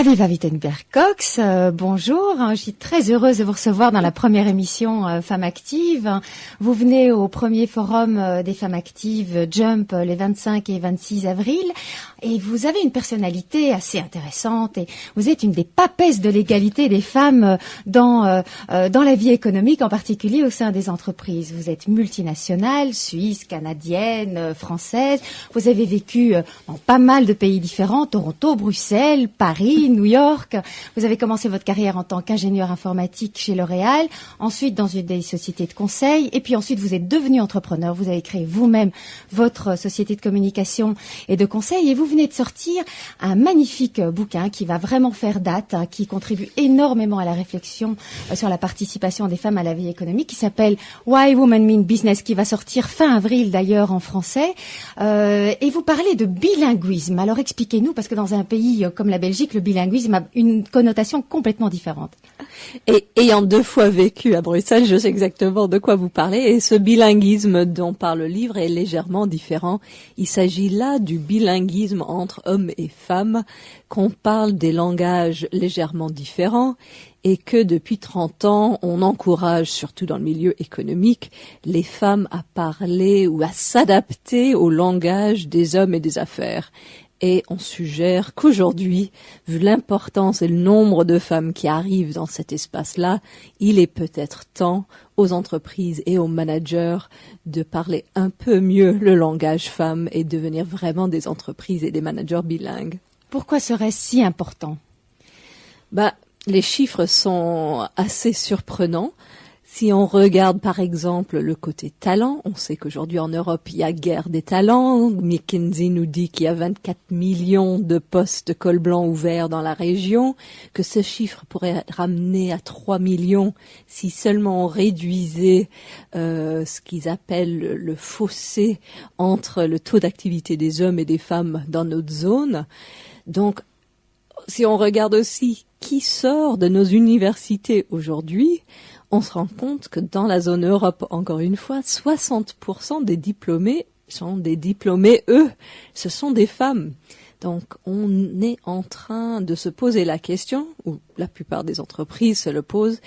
Aviva Wittenberg-Cox, bonjour. Je suis très heureuse de vous recevoir dans la première émission Femmes Actives. Vous venez au premier forum des Femmes Actives Jump les 25 et 26 avril et vous avez une personnalité assez intéressante et vous êtes une des papesses de l'égalité des femmes dans la vie économique, en particulier au sein des entreprises. Vous êtes multinationale, suisse, canadienne, française. Vous avez vécu dans pas mal de pays différents, Toronto, Bruxelles, Paris, New York. Vous avez commencé votre carrière en tant qu'ingénieur informatique chez L'Oréal, ensuite dans une des sociétés de conseil, et puis ensuite vous êtes devenu entrepreneur. Vous avez créé vous-même votre société de communication et de conseil, et vous venez de sortir un magnifique bouquin qui va vraiment faire date, qui contribue énormément à la réflexion sur la participation des femmes à la vie économique, qui s'appelle Why Women Mean Business, qui va sortir fin avril d'ailleurs en français. Et vous parlez de bilinguisme. Alors expliquez-nous, parce que dans un pays comme la Belgique, le bilinguisme a une connotation complètement différente. Et ayant 2 fois vécu à Bruxelles, je sais exactement de quoi vous parlez. Et ce bilinguisme dont parle le livre est légèrement différent. Il s'agit là du bilinguisme entre hommes et femmes, qu'on parle des langages légèrement différents et que depuis 30 ans, on encourage, surtout dans le milieu économique, les femmes à parler ou à s'adapter au langage des hommes et des affaires. Et on suggère qu'aujourd'hui, vu l'importance et le nombre de femmes qui arrivent dans cet espace-là, il est peut-être temps aux entreprises et aux managers de parler un peu mieux le langage femme et devenir vraiment des entreprises et des managers bilingues. Pourquoi serait-ce si important ? Les chiffres sont assez surprenants. Si on regarde par exemple le côté talent, on sait qu'aujourd'hui en Europe il y a guerre des talents. McKinsey nous dit qu'il y a 24 millions de postes col blanc ouverts dans la région, que ce chiffre pourrait être ramené à 3 millions si seulement on réduisait ce qu'ils appellent le fossé entre le taux d'activité des hommes et des femmes dans notre zone. Donc, si on regarde aussi qui sort de nos universités aujourd'hui, on se rend compte que dans la zone Europe, encore une fois, 60% des diplômés sont des diplômés, ce sont des femmes. Donc, on est en train de se poser la question, ou la plupart des entreprises se le posent,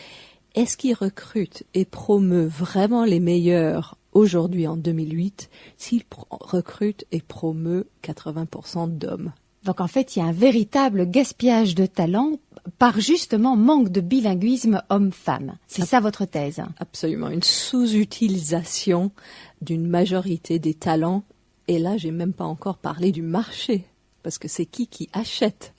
est-ce qu'ils recrutent et promeuvent vraiment les meilleurs aujourd'hui en 2008 s'ils recrutent et promeuvent 80% d'hommes? Donc en fait, il y a un véritable gaspillage de talent par justement manque de bilinguisme homme-femme. C'est ça votre thèse? Absolument, une sous-utilisation d'une majorité des talents. Et là, j'ai même pas encore parlé du marché, parce que c'est qui achète.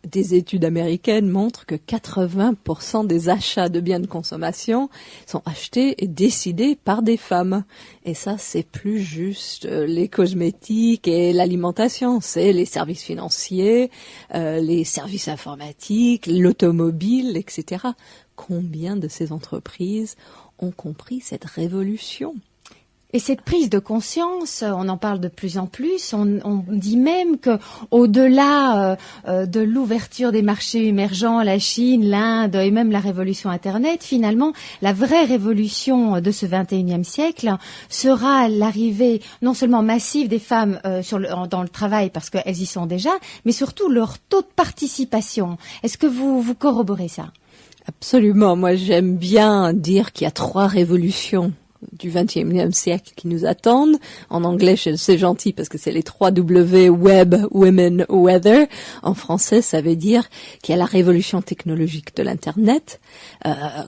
Des études américaines montrent que 80% des achats de biens de consommation sont achetés et décidés par des femmes. Et ça, c'est plus juste les cosmétiques et l'alimentation, c'est les services financiers, les services informatiques, l'automobile, etc. Combien de ces entreprises ont compris cette révolution ? Et cette prise de conscience, on en parle de plus en plus. On dit même que, au-delà de l'ouverture des marchés émergents, la Chine, l'Inde et même la révolution Internet, finalement, la vraie révolution de ce 21e siècle sera l'arrivée non seulement massive des femmes dans le travail, parce qu'elles y sont déjà, mais surtout leur taux de participation. Est-ce que vous corroborez ça? Absolument. Moi, j'aime bien dire qu'il y a 3 révolutions du 21e siècle qui nous attendent. En anglais, c'est gentil parce que c'est les 3 W, Web, Women, Weather. En français, ça veut dire qu'il y a la révolution technologique de l'Internet,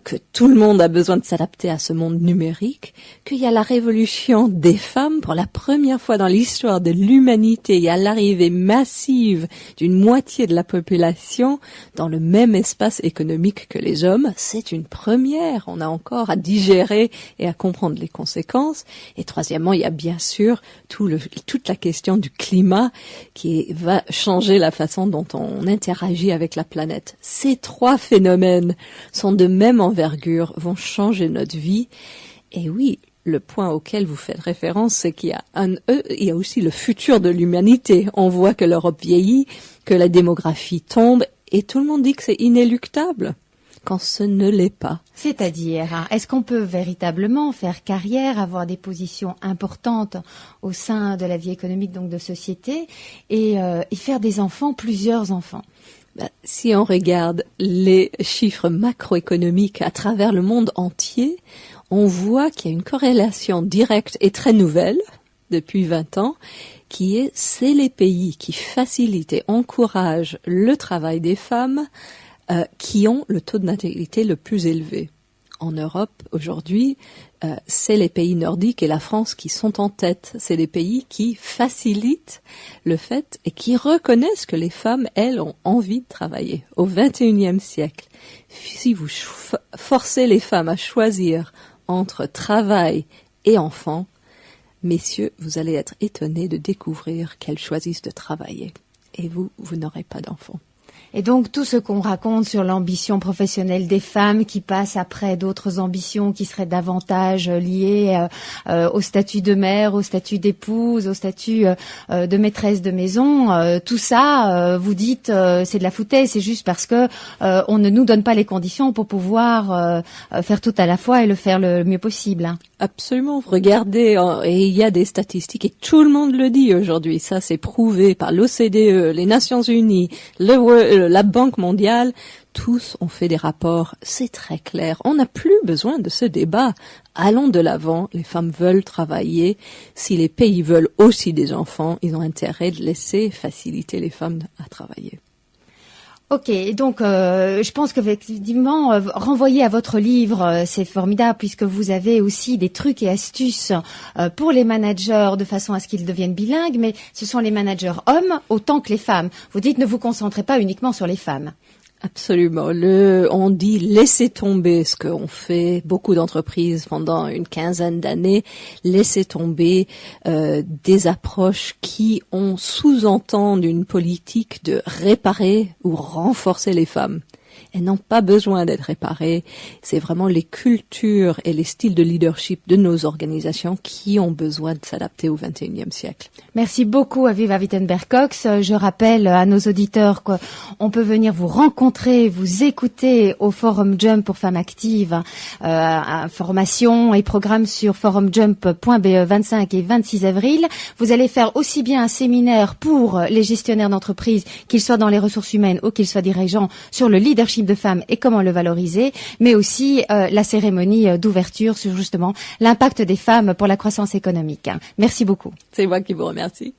que tout le monde a besoin de s'adapter à ce monde numérique, qu'il y a la révolution des femmes pour la première fois dans l'histoire de l'humanité. Il y a l'arrivée massive d'une moitié de la population dans le même espace économique que les hommes. C'est une première. On a encore à digérer et à comprendre les conséquences. Et troisièmement, il y a bien sûr toute la question du climat qui va changer la façon dont on interagit avec la planète. Ces 3 phénomènes sont de même envergure, vont changer notre vie. Et oui, le point auquel vous faites référence, c'est qu'il y a aussi le futur de l'humanité. On voit que l'Europe vieillit, que la démographie tombe, et tout le monde dit que c'est inéluctable. quand ce ne l'est pas. C'est-à-dire, est-ce qu'on peut véritablement faire carrière, avoir des positions importantes au sein de la vie économique, donc de société, et faire des enfants, plusieurs enfants? Si on regarde les chiffres macroéconomiques à travers le monde entier, on voit qu'il y a une corrélation directe et très nouvelle depuis 20 ans, c'est les pays qui facilitent et encouragent le travail des femmes qui ont le taux de natalité le plus élevé. En Europe, aujourd'hui, c'est les pays nordiques et la France qui sont en tête. C'est les pays qui facilitent le fait et qui reconnaissent que les femmes, elles, ont envie de travailler. Au XXIe siècle, si vous forcez les femmes à choisir entre travail et enfants, messieurs, vous allez être étonnés de découvrir qu'elles choisissent de travailler. Et vous n'aurez pas d'enfants. Et donc tout ce qu'on raconte sur l'ambition professionnelle des femmes qui passent après d'autres ambitions qui seraient davantage liées au statut de mère, au statut d'épouse, au statut de maîtresse de maison, tout ça, vous dites, c'est de la foutaise, c'est juste parce que on ne nous donne pas les conditions pour pouvoir faire tout à la fois et le faire le mieux possible. Hein. Absolument. Regardez, et il y a des statistiques et tout le monde le dit aujourd'hui. Ça, c'est prouvé par l'OCDE, les Nations Unies, la Banque mondiale. Tous ont fait des rapports. C'est très clair. On n'a plus besoin de ce débat. Allons de l'avant. Les femmes veulent travailler. Si les pays veulent aussi des enfants, ils ont intérêt de laisser faciliter les femmes à travailler. Ok, donc je pense qu'effectivement, renvoyer à votre livre, c'est formidable puisque vous avez aussi des trucs et astuces pour les managers de façon à ce qu'ils deviennent bilingues, mais ce sont les managers hommes autant que les femmes. Vous dites ne vous concentrez pas uniquement sur les femmes. Absolument. On dit laisser tomber ce qu'ont fait beaucoup d'entreprises pendant une quinzaine d'années, laisser tomber des approches qui ont sous-entendu une politique de réparer ou renforcer les femmes. Elles n'ont pas besoin d'être réparées. C'est vraiment les cultures et les styles de leadership de nos organisations qui ont besoin de s'adapter au XXIe siècle. Merci beaucoup, Aviva Wittenberg-Cox. Je rappelle à nos auditeurs qu'on peut venir vous rencontrer, vous écouter au Forum Jump pour femmes actives. Informations et programmes sur forumjump.be 25 et 26 avril. Vous allez faire aussi bien un séminaire pour les gestionnaires d'entreprise, qu'ils soient dans les ressources humaines ou qu'ils soient dirigeants, sur le leadership de femmes et comment le valoriser, mais aussi la cérémonie d'ouverture sur justement l'impact des femmes pour la croissance économique. Merci beaucoup. C'est moi qui vous remercie.